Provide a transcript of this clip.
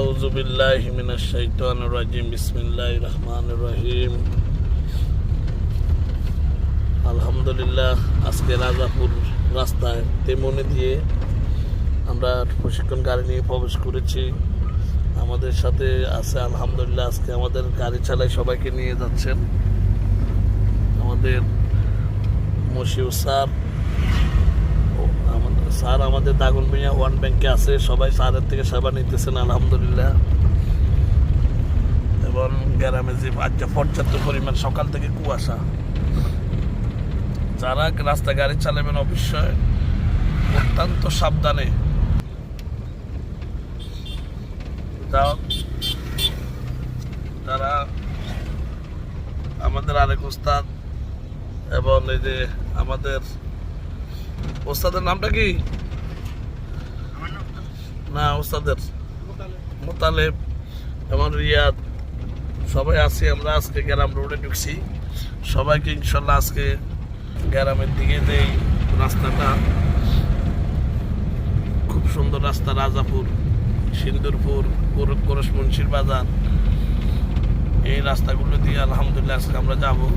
আউযু বিল্লাহি মিনাশ শাইতানির রাজিম বিসমিল্লাহির রহমানির রহিম। আলহামদুলিল্লাহ, আজকে রাজাপুর রাস্তায় তেমনি দিয়ে আমরা প্রশিক্ষণ গাড়ি নিয়ে প্রবেশ করেছি। আমাদের সাথে আছে আলহামদুলিল্লাহ, আজকে আমাদের গাড়ি চালাই সবাইকে নিয়ে যাচ্ছেন আমাদের মশিউর স্যার। স্যার আমাদের দাগন মিয়া ওয়ান ব্যাংকে আছে, সবাই স্যারের থেকে সেবা নিতেছেন আলহামদুলিল্লাহ। এবং গ্রামে যে পর্যাপ্ত পরিমাণ সকাল থেকে কুয়াশা, যারা রাস্তা গাড়ি চালাবেন অবশ্যই অত্যন্ত সাবধানে যারা আমাদের আরেক ওস্তাদ এবং এই যে আমাদের ওস্তাদের নামটা কি না, ওস্তাদের মোতালেব এবং রিয়াদ সবাই আছি আমরা। আজকে গ্রাম রোডে ঢুকছি, সবাইকে ইনশাল্লাহ আজকে গ্রামের দিকে যে রাস্তাটা খুব সুন্দর রাস্তা, রাজাপুর, সিন্দুরপুর, কোরস মুন্সির বাজার, এই রাস্তাগুলো দিয়ে আলহামদুলিল্লাহ আজকে আমরা যাবো।